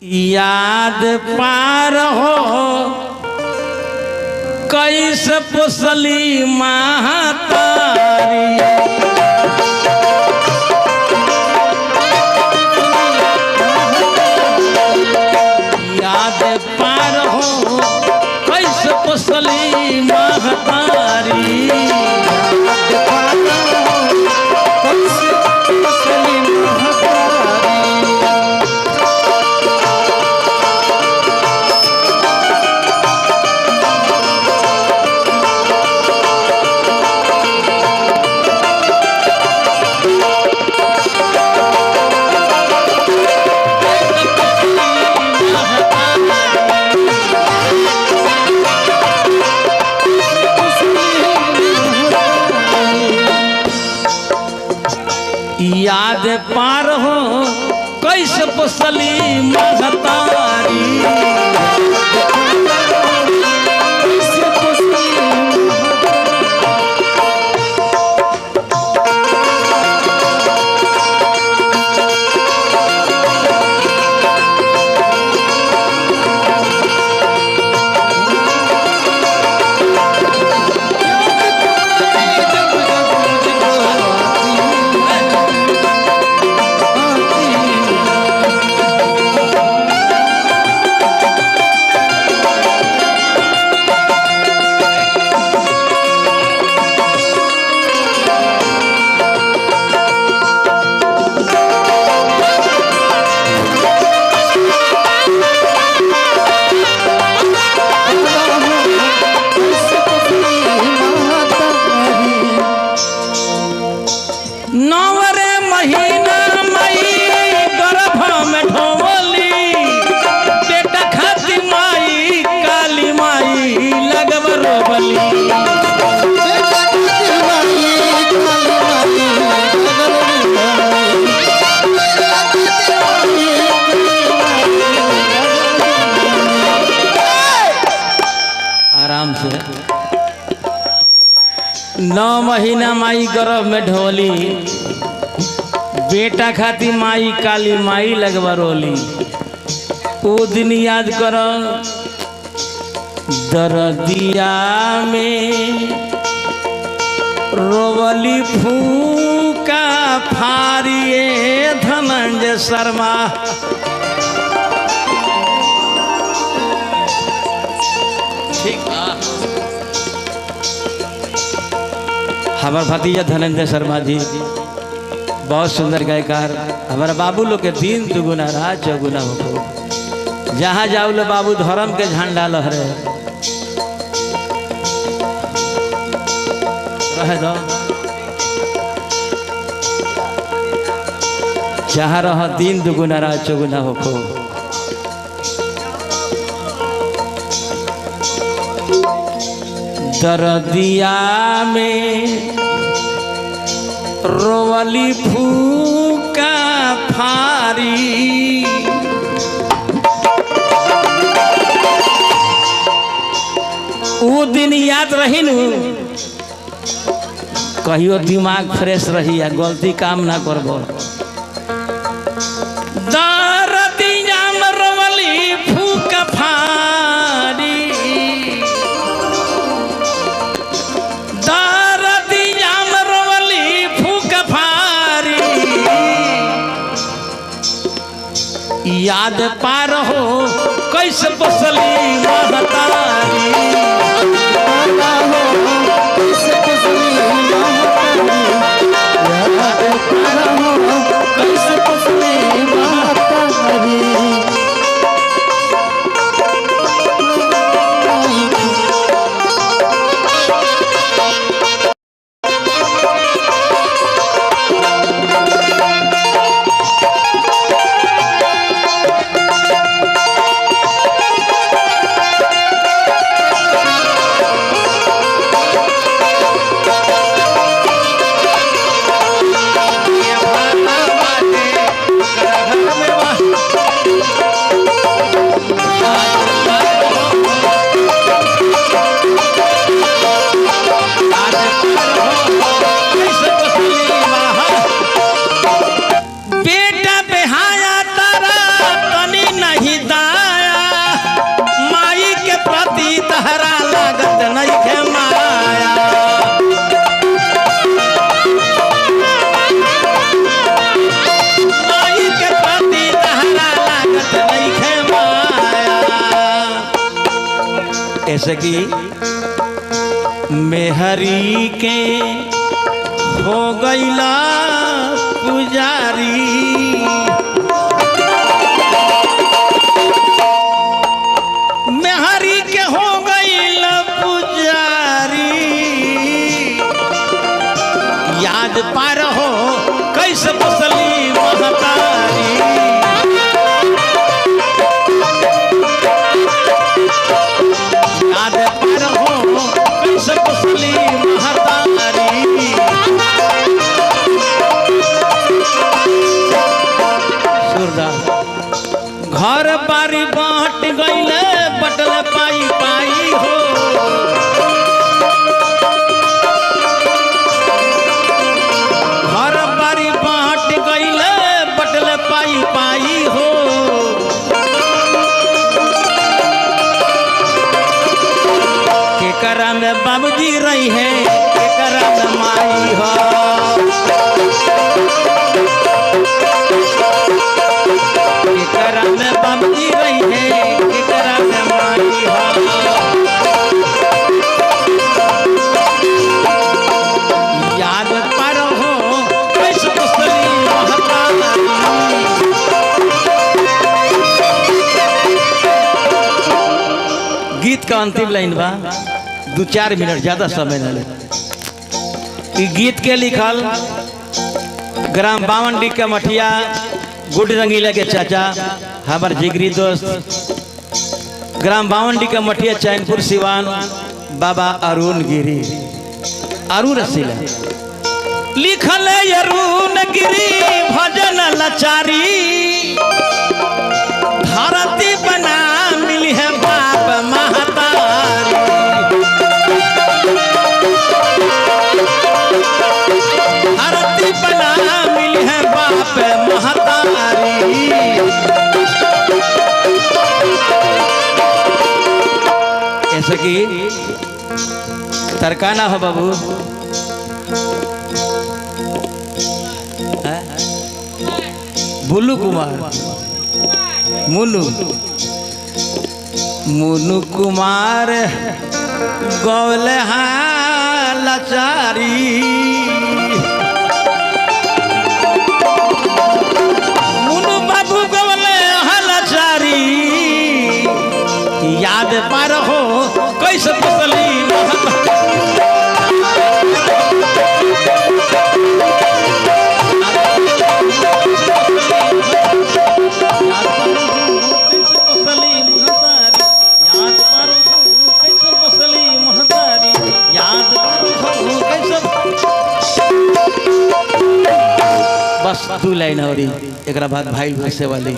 याद पार हो कैसे पुसली महतारी। याद पार हो कैसे पुसली महतारी। याद पार हो कैसे पुसली महतारी। नवरे महीना मई गर्भ में ढोली बेटा खाती माई काली माई लगब रोबली। आराम से 9 महीना माई गर्भ में ढोली बेटा खाती माई काली माई लगवा रोली। वो दिन याद करो दर्दिया में रोवली फूका फारिए धनंजय शर्मा। ठीक हमारे भतीजा धनंजय शर्मा जी बहुत सुंदर गायकार। हमारा बाबू लोग के दिन दुगुना रात चौगुना हो। जहाँ जाओ लो बाबू धर्म के झंडा लहरे रह दो। जहाँ रह दिन दुगुना रात चौगुना हो। दर्दिया में रोवली फूका फारी। वो दिन याद रही न कहियो दिमाग फ्रेश रही या गलती काम ना करबो। दर्दिया में रोवली फूका फारी। याद पार हो कैसे पुसली महतारी। याद पार हो कैसे पुसली महतारी। ऐसे कि मेहरी के हो गईला पुजारी, मेहरी के हो गईला पुजारी, याद पार हो कैसे बसली महतारी, याद पार हो कैसे बसली महतारी। घर बारी बांट गईले बटल पाई पाई हो, घर बारी बांट गईले बटल पाई पाई हो, केकरा में बाबूजी रही है केकरा में माई हो, केकरा में बाबूजी रही है केकरा में माई हो। याद पर हो कैसे बसली महतारी। गीत का अंतिम लाइन बा, 2-4 मिनट, ज्यादा समय न ले। गीत के लिखल ग्राम बावनडी के मठिया गुड रंगीला के चाचा हमार जिगरी दोस्त ग्राम बावनडी के मठिया चैनपुर सिवान बाबा अरुण गिरी, अरुण रसीला लिखल अरुण गिरी भजन लाचारी, धरती बना मिली है बाप महतारी, धरती बना मिली है बाप महतारी। ऐसे कि तरकाना हो बाबू, बुल्लू कुमार, मुन्नू मुन्नू कुमार गौले लाचारी, मुन्नू बाबू गौले लाचारी, याद पार हो कैसे बसली बस 2 लाइन और एक बाद भाई से वाली